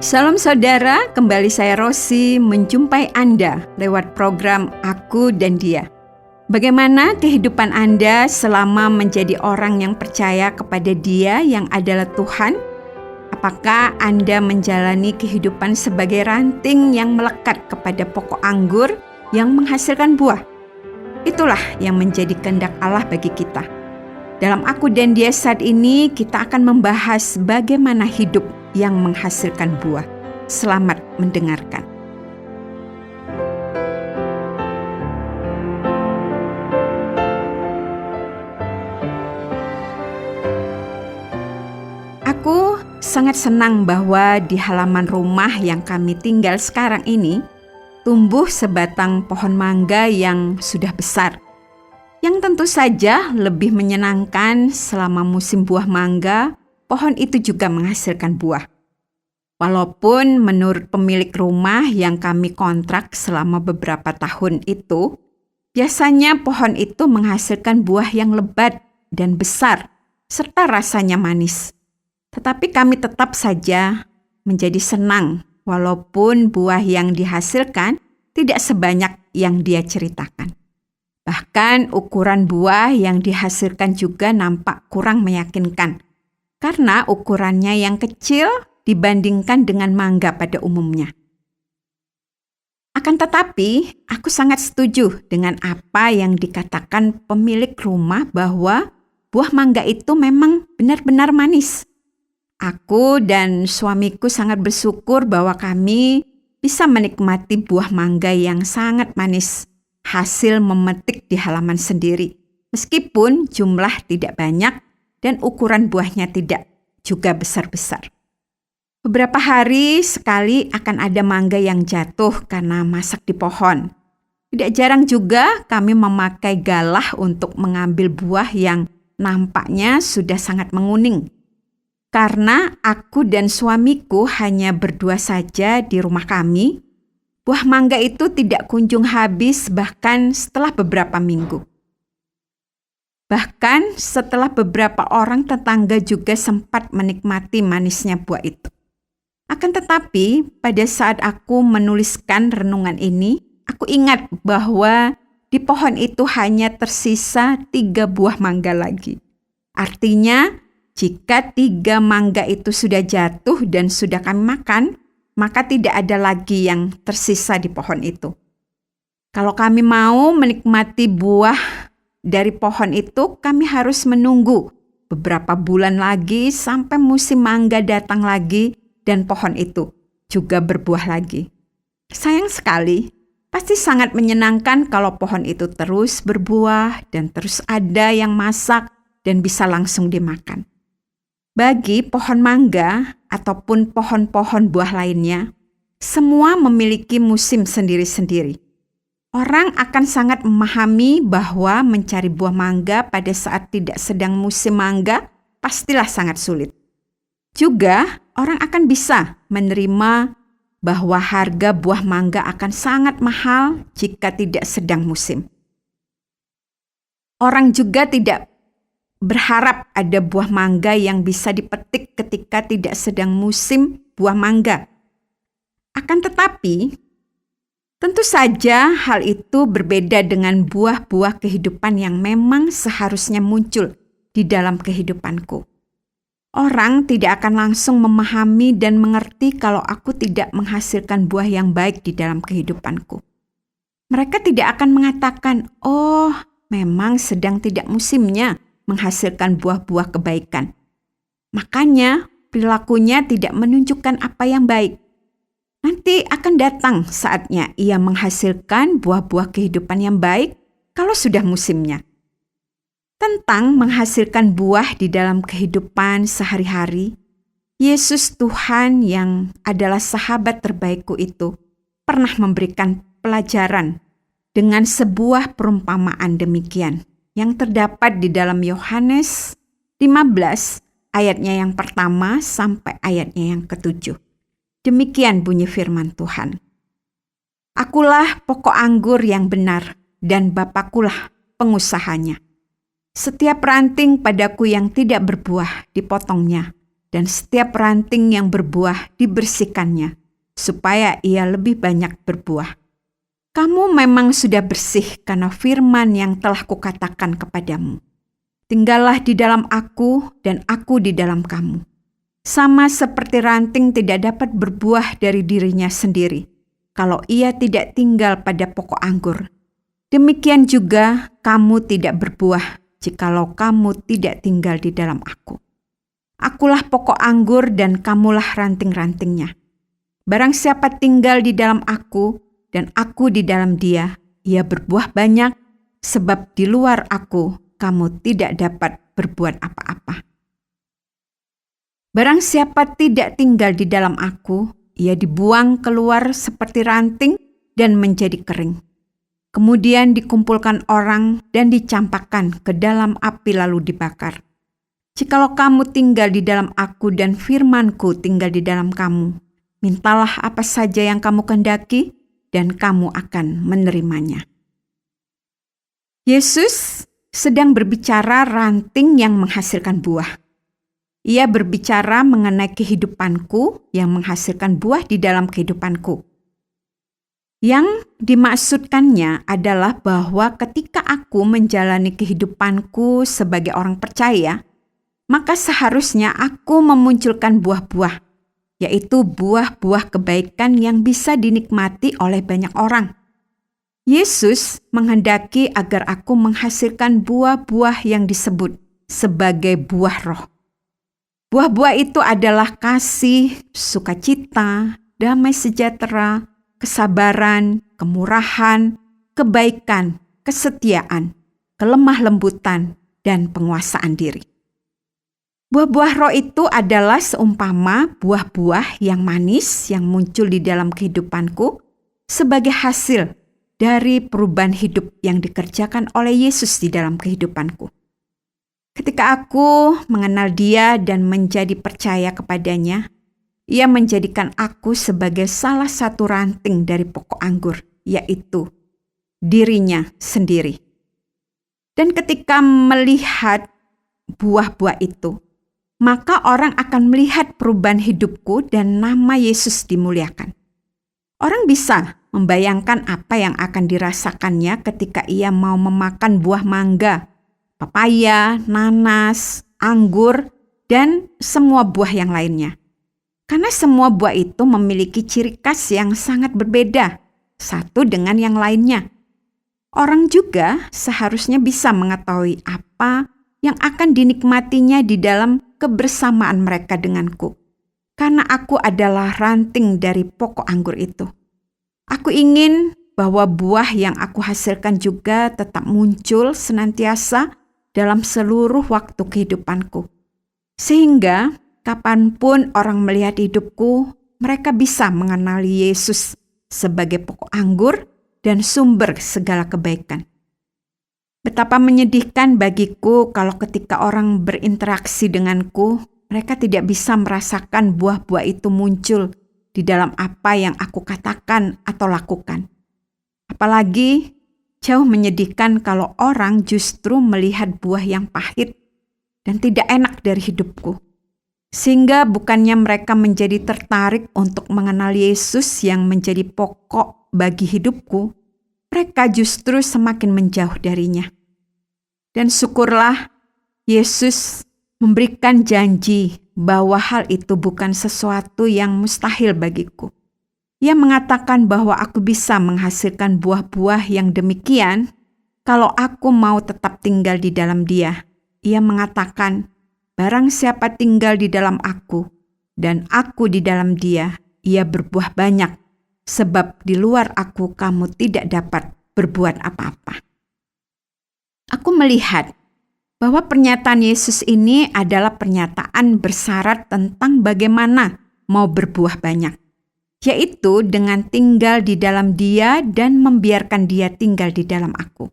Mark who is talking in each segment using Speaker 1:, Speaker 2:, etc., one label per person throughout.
Speaker 1: Salam saudara, kembali saya Rosi menjumpai Anda lewat program Aku dan Dia. Bagaimana kehidupan Anda selama menjadi orang yang percaya kepada Dia yang adalah Tuhan? Apakah Anda menjalani kehidupan sebagai ranting yang melekat kepada pokok anggur yang menghasilkan buah? Itulah yang menjadi kehendak Allah bagi kita. Dalam Aku dan Dia saat ini, kita akan membahas bagaimana hidup yang menghasilkan buah. Selamat mendengarkan. Aku sangat senang bahwa di halaman rumah yang kami tinggal sekarang ini tumbuh sebatang pohon mangga yang sudah besar. Yang tentu saja lebih menyenangkan selama musim buah mangga, pohon itu juga menghasilkan buah. Walaupun menurut pemilik rumah yang kami kontrak selama beberapa tahun itu, biasanya pohon itu menghasilkan buah yang lebat dan besar, serta rasanya manis. Tetapi kami tetap saja menjadi senang walaupun buah yang dihasilkan tidak sebanyak yang dia ceritakan. Bahkan ukuran buah yang dihasilkan juga nampak kurang meyakinkan, karena ukurannya yang kecil dibandingkan dengan mangga pada umumnya. Akan tetapi, aku sangat setuju dengan apa yang dikatakan pemilik rumah bahwa buah mangga itu memang benar-benar manis. Aku dan suamiku sangat bersyukur bahwa kami bisa menikmati buah mangga yang sangat manis, hasil memetik di halaman sendiri, meskipun jumlah tidak banyak dan ukuran buahnya tidak juga besar-besar. Beberapa hari sekali akan ada mangga yang jatuh karena masak di pohon. Tidak jarang juga kami memakai galah untuk mengambil buah yang nampaknya sudah sangat menguning. Karena aku dan suamiku hanya berdua saja di rumah kami, buah mangga itu tidak kunjung habis bahkan setelah beberapa minggu. Bahkan setelah beberapa orang tetangga juga sempat menikmati manisnya buah itu. Akan tetapi, pada saat aku menuliskan renungan ini, aku ingat bahwa di pohon itu hanya tersisa 3 buah mangga lagi. Artinya, jika 3 mangga itu sudah jatuh dan sudah kami makan, maka tidak ada lagi yang tersisa di pohon itu. Kalau kami mau menikmati buah dari pohon itu, kami harus menunggu beberapa bulan lagi sampai musim mangga datang lagi dan pohon itu juga berbuah lagi. Sayang sekali, pasti sangat menyenangkan kalau pohon itu terus berbuah dan terus ada yang masak dan bisa langsung dimakan. Bagi pohon mangga ataupun pohon-pohon buah lainnya, semua memiliki musim sendiri-sendiri. Orang akan sangat memahami bahwa mencari buah mangga pada saat tidak sedang musim mangga pastilah sangat sulit. Juga orang akan bisa menerima bahwa harga buah mangga akan sangat mahal jika tidak sedang musim. Orang juga tidak berharap ada buah mangga yang bisa dipetik ketika tidak sedang musim buah mangga. Akan tetapi, tentu saja hal itu berbeda dengan buah-buah kehidupan yang memang seharusnya muncul di dalam kehidupanku. Orang tidak akan langsung memahami dan mengerti kalau aku tidak menghasilkan buah yang baik di dalam kehidupanku. Mereka tidak akan mengatakan, "Oh, memang sedang tidak musimnya menghasilkan buah-buah kebaikan." Makanya perilakunya tidak menunjukkan apa yang baik. Nanti akan datang saatnya ia menghasilkan buah-buah kehidupan yang baik kalau sudah musimnya. Tentang menghasilkan buah di dalam kehidupan sehari-hari, Yesus Tuhan yang adalah sahabat terbaikku itu pernah memberikan pelajaran dengan sebuah perumpamaan demikian yang terdapat di dalam Yohanes 15 ayatnya yang pertama sampai ayatnya yang ke-7. Demikian bunyi firman Tuhan. Akulah pokok anggur yang benar dan Bapakulah pengusahanya. Setiap ranting padaku yang tidak berbuah dipotongnya, dan setiap ranting yang berbuah dibersihkannya, supaya ia lebih banyak berbuah. Kamu memang sudah bersih karena firman yang telah kukatakan kepadamu. Tinggallah di dalam aku dan aku di dalam kamu. Sama seperti ranting tidak dapat berbuah dari dirinya sendiri, kalau ia tidak tinggal pada pokok anggur. Demikian juga kamu tidak berbuah jikalau kamu tidak tinggal di dalam aku. Akulah pokok anggur dan kamulah ranting-rantingnya. Barang siapa tinggal di dalam aku dan aku di dalam dia, ia berbuah banyak, sebab di luar aku kamu tidak dapat berbuat apa-apa. Barang siapa tidak tinggal di dalam aku, ia dibuang keluar seperti ranting dan menjadi kering. Kemudian dikumpulkan orang dan dicampakkan ke dalam api lalu dibakar. Jikalau kamu tinggal di dalam aku dan firman-Ku tinggal di dalam kamu, mintalah apa saja yang kamu kehendaki, dan kamu akan menerimanya. Yesus sedang berbicara ranting yang menghasilkan buah. Ia berbicara mengenai kehidupanku yang menghasilkan buah di dalam kehidupanku. Yang dimaksudkannya adalah bahwa ketika aku menjalani kehidupanku sebagai orang percaya, maka seharusnya aku memunculkan buah-buah, yaitu buah-buah kebaikan yang bisa dinikmati oleh banyak orang. Yesus menghendaki agar aku menghasilkan buah-buah yang disebut sebagai buah roh. Buah-buah itu adalah kasih, sukacita, damai sejahtera, kesabaran, kemurahan, kebaikan, kesetiaan, kelemah lembutan, dan penguasaan diri. Buah-buah roh itu adalah seumpama buah-buah yang manis yang muncul di dalam kehidupanku sebagai hasil dari perubahan hidup yang dikerjakan oleh Yesus di dalam kehidupanku. Ketika aku mengenal Dia dan menjadi percaya kepadanya, Ia menjadikan aku sebagai salah satu ranting dari pokok anggur, yaitu dirinya sendiri. Dan ketika melihat buah-buah itu, maka orang akan melihat perubahan hidupku dan nama Yesus dimuliakan. Orang bisa membayangkan apa yang akan dirasakannya ketika ia mau memakan buah mangga, papaya, nanas, anggur, dan semua buah yang lainnya. Karena semua buah itu memiliki ciri khas yang sangat berbeda, satu dengan yang lainnya. Orang juga seharusnya bisa mengetahui apa yang akan dinikmatinya di dalam kebersamaan mereka denganku. Karena aku adalah ranting dari pokok anggur itu. Aku ingin bahwa buah yang aku hasilkan juga tetap muncul senantiasa dalam seluruh waktu kehidupanku. Sehingga kapanpun orang melihat hidupku, mereka bisa mengenali Yesus sebagai pokok anggur dan sumber segala kebaikan. Betapa menyedihkan bagiku kalau ketika orang berinteraksi denganku, mereka tidak bisa merasakan buah-buah itu muncul di dalam apa yang aku katakan atau lakukan. Apalagi jauh menyedihkan kalau orang justru melihat buah yang pahit dan tidak enak dari hidupku. Sehingga bukannya mereka menjadi tertarik untuk mengenal Yesus yang menjadi pokok bagi hidupku, mereka justru semakin menjauh darinya. Dan syukurlah Yesus memberikan janji bahwa hal itu bukan sesuatu yang mustahil bagiku. Ia mengatakan bahwa aku bisa menghasilkan buah-buah yang demikian kalau aku mau tetap tinggal di dalam Dia. Ia mengatakan, barang siapa tinggal di dalam aku dan aku di dalam Dia, ia berbuah banyak, sebab di luar aku kamu tidak dapat berbuat apa-apa. Aku melihat bahwa pernyataan Yesus ini adalah pernyataan bersyarat tentang bagaimana mau berbuah banyak, yaitu dengan tinggal di dalam Dia dan membiarkan Dia tinggal di dalam aku.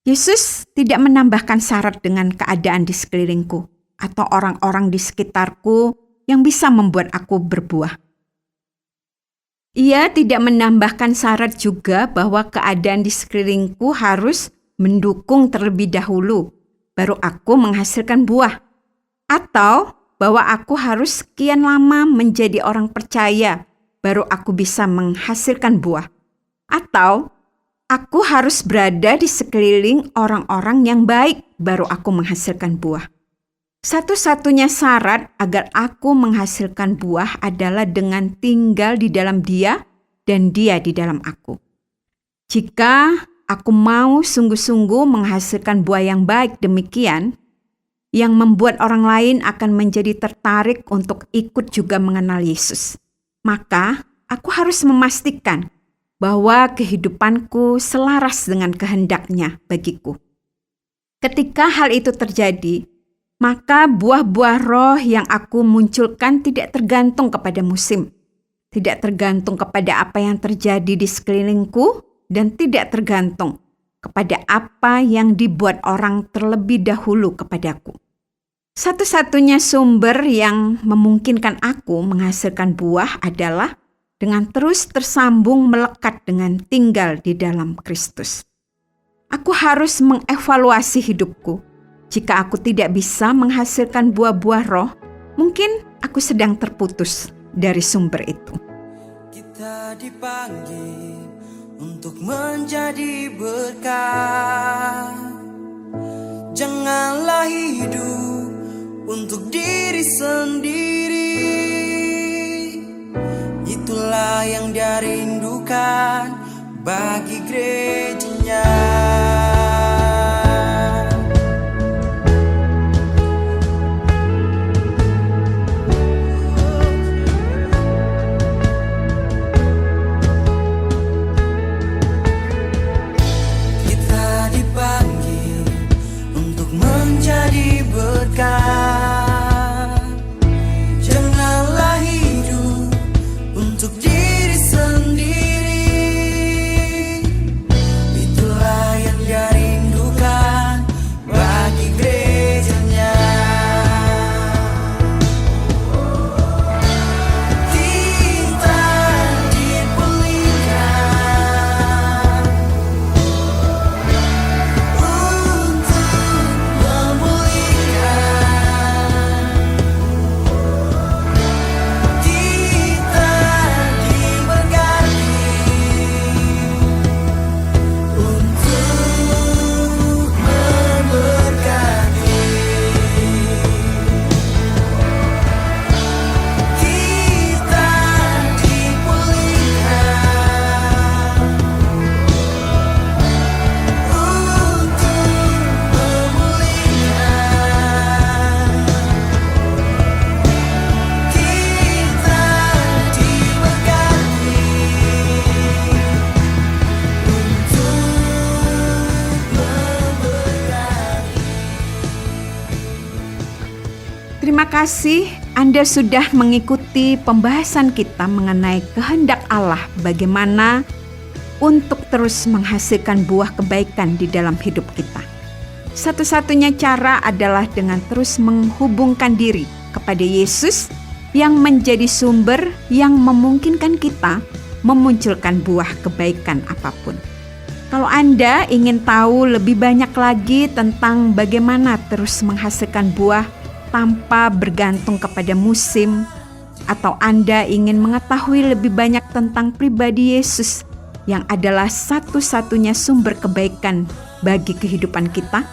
Speaker 1: Yesus tidak menambahkan syarat dengan keadaan di sekelilingku atau orang-orang di sekitarku yang bisa membuat aku berbuah. Ia tidak menambahkan syarat juga bahwa keadaan di sekelilingku harus mendukung terlebih dahulu, baru aku menghasilkan buah. Atau bahwa aku harus sekian lama menjadi orang percaya baru aku bisa menghasilkan buah. Atau aku harus berada di sekeliling orang-orang yang baik baru aku menghasilkan buah. Satu-satunya syarat agar aku menghasilkan buah adalah dengan tinggal di dalam Dia dan Dia di dalam aku. Jika aku mau sungguh-sungguh menghasilkan buah yang baik demikian, yang membuat orang lain akan menjadi tertarik untuk ikut juga mengenal Yesus, maka aku harus memastikan bahwa kehidupanku selaras dengan kehendak-Nya bagiku. Ketika hal itu terjadi, maka buah-buah roh yang aku munculkan tidak tergantung kepada musim, tidak tergantung kepada apa yang terjadi di sekelilingku, dan tidak tergantung kepada apa yang dibuat orang terlebih dahulu kepadaku. Satu-satunya sumber yang memungkinkan aku menghasilkan buah adalah dengan terus tersambung melekat dengan tinggal di dalam Kristus. Aku harus mengevaluasi hidupku. Jika aku tidak bisa menghasilkan buah-buah roh, mungkin aku sedang terputus dari sumber itu.
Speaker 2: Kita dipanggil untuk menjadi berkat. Janganlah hidup untuk diri sendiri. Itulah yang dia rindukan bagi gerejanya. Kita dipanggil untuk menjadi berkat. Janganlah hidup untuk diri sendiri. Itulah yang dia rindukan bagi gerejanya. Kita dipulihkan untuk memulihkan. Kita diberkati untuk memberkati. Kita dipulihkan untuk memulihkan. Kita diberkati untuk memberkati.
Speaker 1: Terima kasih Anda sudah mengikuti pembahasan kita mengenai kehendak Allah bagaimana untuk terus menghasilkan buah kebaikan di dalam hidup kita. Satu-satunya cara adalah dengan terus menghubungkan diri kepada Yesus yang menjadi sumber yang memungkinkan kita memunculkan buah kebaikan apapun. Kalau Anda ingin tahu lebih banyak lagi tentang bagaimana terus menghasilkan buah tanpa bergantung kepada musim, atau Anda ingin mengetahui lebih banyak tentang pribadi Yesus yang adalah satu-satunya sumber kebaikan bagi kehidupan kita,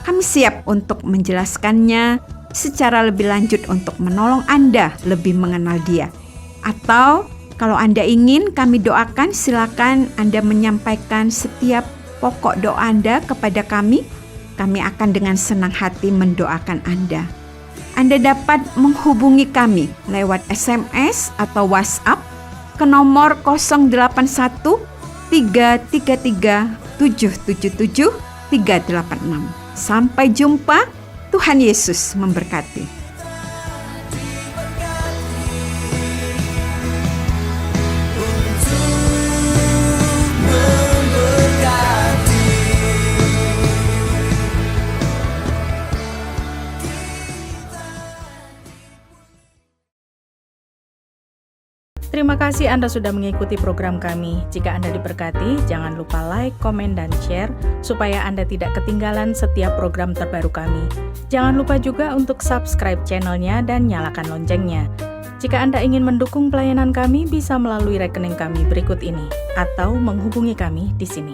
Speaker 1: kami siap untuk menjelaskannya secara lebih lanjut untuk menolong Anda lebih mengenal Dia. Atau kalau Anda ingin kami doakan, silakan Anda menyampaikan setiap pokok doa Anda kepada kami. Kami akan dengan senang hati mendoakan Anda. Anda dapat menghubungi kami lewat SMS atau WhatsApp ke nomor 081 333 777 386. Sampai jumpa, Tuhan Yesus memberkati.
Speaker 3: Terima kasih Anda sudah mengikuti program kami. Jika Anda diberkati, jangan lupa like, komen, dan share supaya Anda tidak ketinggalan setiap program terbaru kami. Jangan lupa juga untuk subscribe channelnya dan nyalakan loncengnya. Jika Anda ingin mendukung pelayanan kami, bisa melalui rekening kami berikut ini atau menghubungi kami di sini.